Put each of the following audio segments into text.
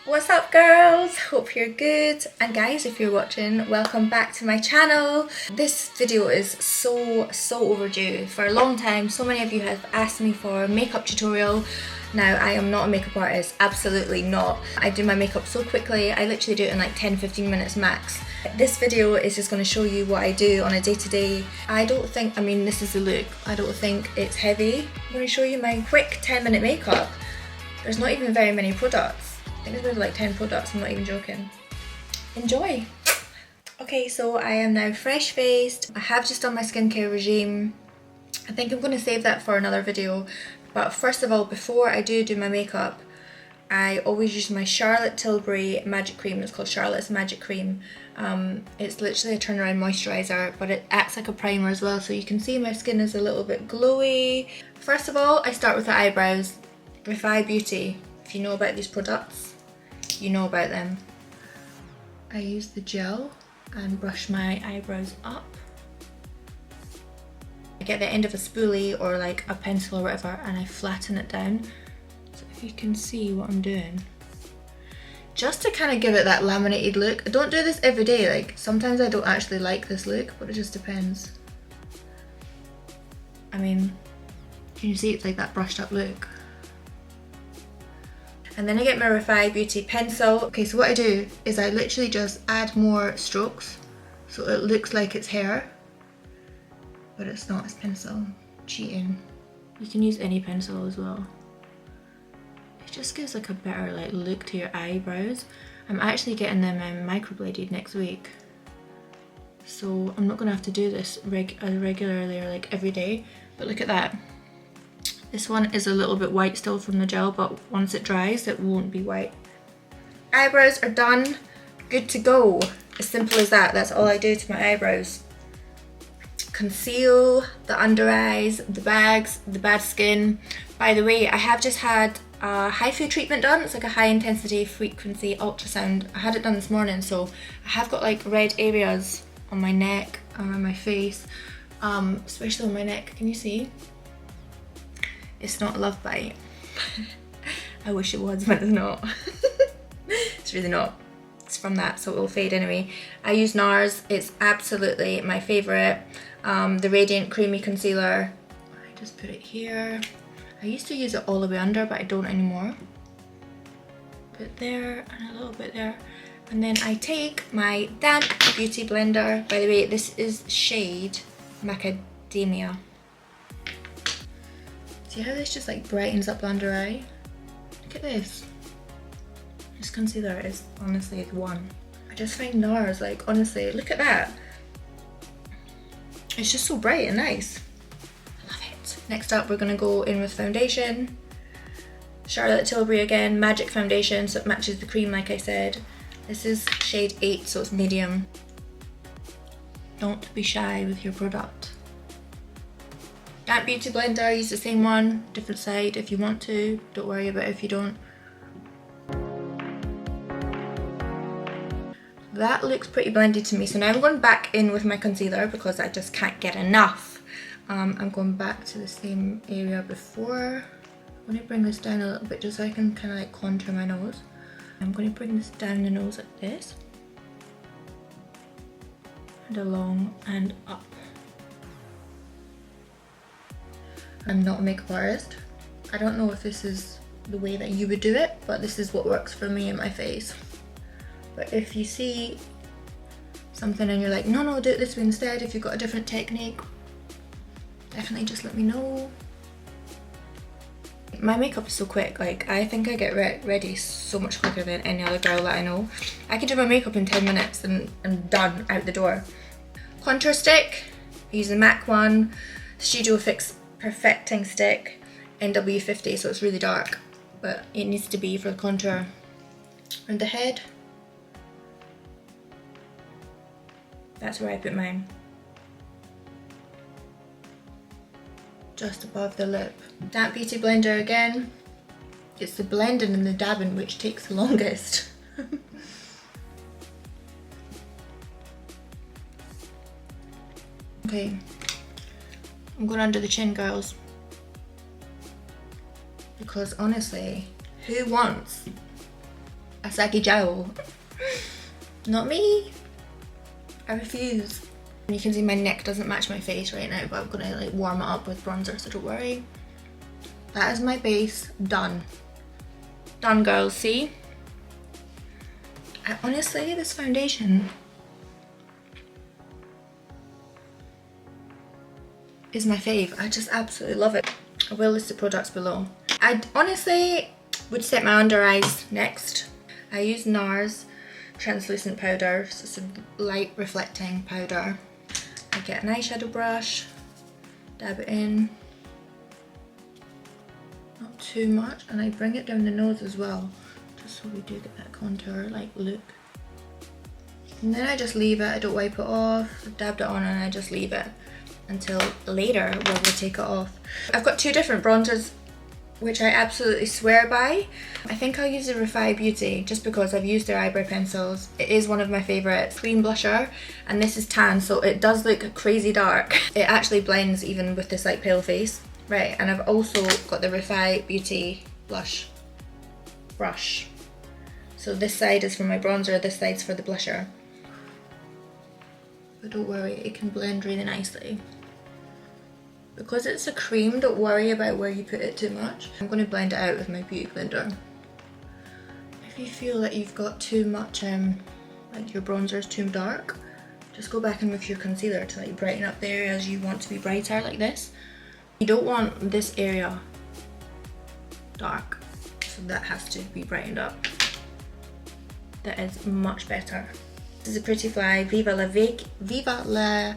What's up girls? Hope you're good, and guys, if you're watching, welcome back to my channel. This video is so overdue. For a long time, so many of you have asked me for a makeup tutorial. Now, I am not a makeup artist, absolutely not. I do my makeup so quickly, I literally do it in like 10-15 minutes max. This video is just going to show you what I do on a day-to-day. This is the look. I don't think it's heavy. I'm going to show you my quick 10-minute makeup. There's not even very many products. I think there's like 10 products, I'm not even joking. Enjoy! Okay, so I am now fresh faced. I have just done my skincare regime. I think I'm going to save that for another video. But first of all, before I do my makeup, I always use my Charlotte Tilbury Magic Cream. It's called Charlotte's Magic Cream. It's literally a turnaround moisturiser, but it acts like a primer as well. So you can see my skin is a little bit glowy. First of all, I start with the eyebrows. Refy Beauty. If you know about these products, you know about them. I use the gel and brush my eyebrows up. I get the end of a spoolie or like a pencil or whatever and I flatten it down. So if you can see what I'm doing. Just to kind of give it that laminated look. I don't do this every day, like sometimes I don't actually like this look, but it just depends. I mean, can you see it's like that brushed up look? And then I get my Refy Beauty pencil. Okay, so what I do is I literally just add more strokes so it looks like it's hair, but it's not, it's pencil. Cheating. You can use any pencil as well. It just gives like a better like look to your eyebrows. I'm actually getting them microbladed next week, so I'm not gonna have to do this regularly or like every day. But look at that. This one is a little bit white still from the gel, but once it dries, it won't be white. Eyebrows are done, good to go. As simple as that, that's all I do to my eyebrows. Conceal the under eyes, the bags, the bad skin. By the way, I have just had a HIFU treatment done. It's like a high intensity frequency ultrasound. I had it done this morning, so I have got like red areas on my neck, around my face, especially on my neck. Can you see? It's not a love bite. I wish it was, but it's not. It's really not. It's from that, so it will fade anyway. I use Nars. It's absolutely my favourite. The Radiant Creamy Concealer. I just put it here. I used to use it all the way under, but I don't anymore. Bit there and a little bit there. And then I take my damp beauty blender. By the way, this is shade Macadamia. See how this just like brightens up the under eye? Look at this. This concealer is honestly the one. I just find Nars, like honestly, look at that. It's just so bright and nice. I love it. Next up, we're gonna go in with foundation. Charlotte Tilbury again, Magic Foundation, so it matches the cream like I said. This is shade 8, so it's medium. Don't be shy with your product. That beauty blender, use the same one, different side if you want to. Don't worry about it if you don't. That looks pretty blended to me. So now I'm going back in with my concealer because I just can't get enough. I'm going back to the same area before. I'm going to bring this down a little bit just so I can kind of like contour my nose. I'm going to bring this down the nose like this. And along and up. I'm not a makeup artist. I don't know if this is the way that you would do it, but this is what works for me in my face. But if you see something and you're like, no, do it this way instead, if you've got a different technique, definitely just let me know. My makeup is so quick, like I think I get ready so much quicker than any other girl that I know. I can do my makeup in 10 minutes and done, out the door. Contour stick, I use the MAC one, Studio Fix Perfecting Stick, NW50, so it's really dark, but it needs to be for the contour. Around the head, that's where I put mine. Just above the lip. Damp beauty blender again. It's the blending and the dabbing which takes the longest. Okay, I'm going under the chin, girls. Because honestly, who wants Asaki Jowl. Not me. I refuse. You can see my neck doesn't match my face right now, but I'm gonna like warm it up with bronzer, so don't worry. That is my base done. Done, girls, see? Honestly, this foundation is my fave. I just absolutely love it. I will list the products below. I honestly would set my under eyes next. I use Nars translucent powder, so it's a light reflecting powder. I get an eyeshadow brush, dab it in, not too much, and I bring it down the nose as well, just so we do get that contour like look. And then I just leave it, I don't wipe it off, I've dabbed it on and I just leave it until later where we'll take it off. I've got two different bronzers which I absolutely swear by. I think I'll use the Refy Beauty just because I've used their eyebrow pencils. It is one of my favourites. Cream blusher, and this is tan, so it does look crazy dark. It actually blends even with this like pale face. Right, and I've also got the Refy Beauty blush brush. So this side is for my bronzer, this side's for the blusher. But don't worry, it can blend really nicely. Because it's a cream, don't worry about where you put it too much. I'm going to blend it out with my beauty blender. If you feel that you've got too much, like your bronzer is too dark, just go back in with your concealer to like brighten up the areas you want to be brighter, like this. You don't want this area dark, so that has to be brightened up. That is much better. This is a Pretty Fly Viva la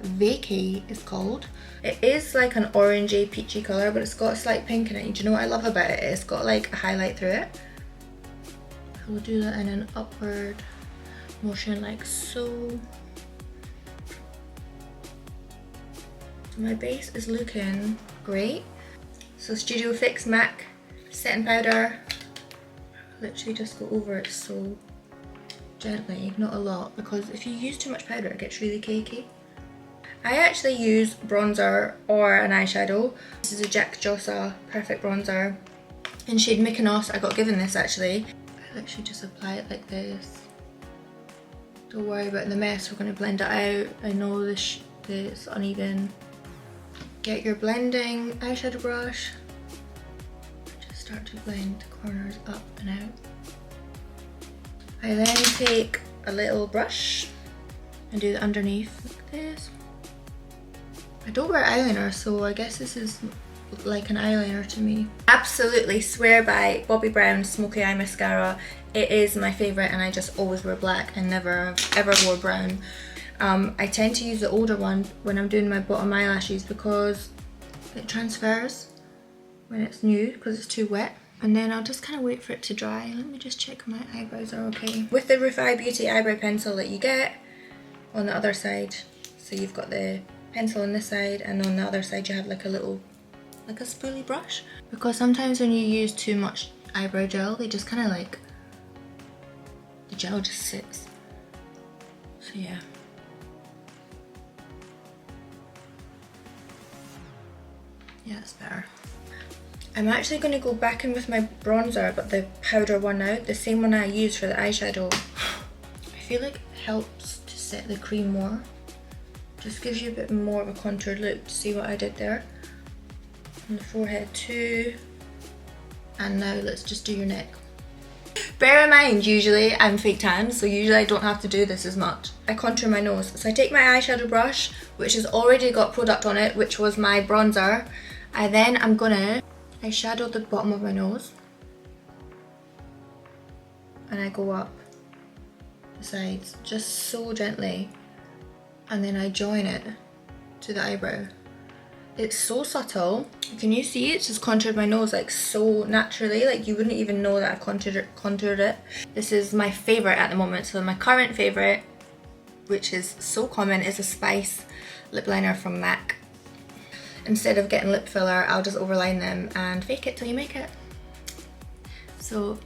Vacay is called. It is like an orangey peachy colour, but it's got a slight pink in it. Do you know what I love about it? It's got like a highlight through it. We'll do that in an upward motion like so. So my base is looking great. So Studio Fix MAC setting powder. Literally just go over it so gently, not a lot, because if you use too much powder it gets really cakey. I actually use bronzer or an eyeshadow. This is a Jossa Perfect Bronzer in shade Mykonos. I got given this actually. I literally just apply it like this. Don't worry about the mess, we're going to blend it out. I know this is uneven. Get your blending eyeshadow brush. Just start to blend the corners up and out. I then take a little brush and do the underneath like this. I don't wear eyeliner, so I guess this is like an eyeliner to me. Absolutely swear by Bobbi Brown Smoky Eye Mascara. It is my favourite and I just always wear black and never ever wore brown. I tend to use the older one when I'm doing my bottom eyelashes because it transfers when it's new because it's too wet. And then I'll just kind of wait for it to dry. Let me just check my eyebrows are okay. With the Refy Beauty eyebrow pencil that you get on the other side, so you've got the pencil on this side and on the other side you have like a little, like a spoolie brush. Because sometimes when you use too much eyebrow gel, they just kind of like, the gel just sits. So yeah. Yeah, it's better. I'm actually going to go back in with my bronzer, but the powder one out, the same one I used for the eyeshadow. I feel like it helps to set the cream more. Just gives you a bit more of a contoured look. See what I did there? On the forehead too. And now let's just do your neck. Bear in mind, usually I'm fake tan, so usually I don't have to do this as much. I contour my nose. So I take my eyeshadow brush, which has already got product on it, which was my bronzer. I'm gonna eyeshadow the bottom of my nose. And I go up the sides, just so gently. And then I join it to the eyebrow. It's so subtle. Can you see it's just contoured my nose like so naturally, like you wouldn't even know that I've contoured it. This is my favourite at the moment. So my current favourite, which is so common, is a Spice lip liner from MAC. Instead of getting lip filler, I'll just overline them and fake it till you make it. So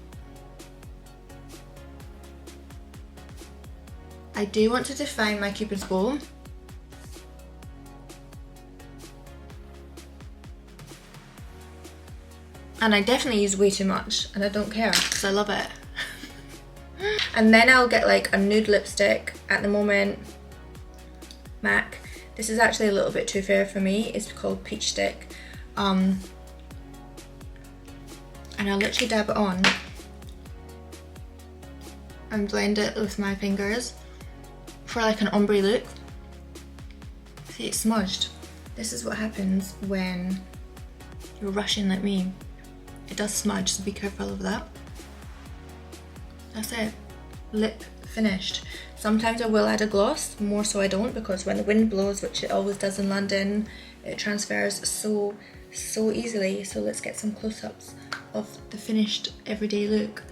I do want to define my Cupid's bow. And I definitely use way too much and I don't care because I love it. And then I'll get like a nude lipstick. At the moment, MAC. This is actually a little bit too fair for me. It's called Peachstock. And I'll literally dab it on and blend it with my fingers for like an ombre look. See, it's smudged. This is what happens when you're rushing like me. It does smudge, so be careful of that. That's it. Lip finished. Sometimes I will add a gloss, more so I don't, because when the wind blows, which it always does in London, it transfers so easily. So let's get some close-ups of the finished everyday look.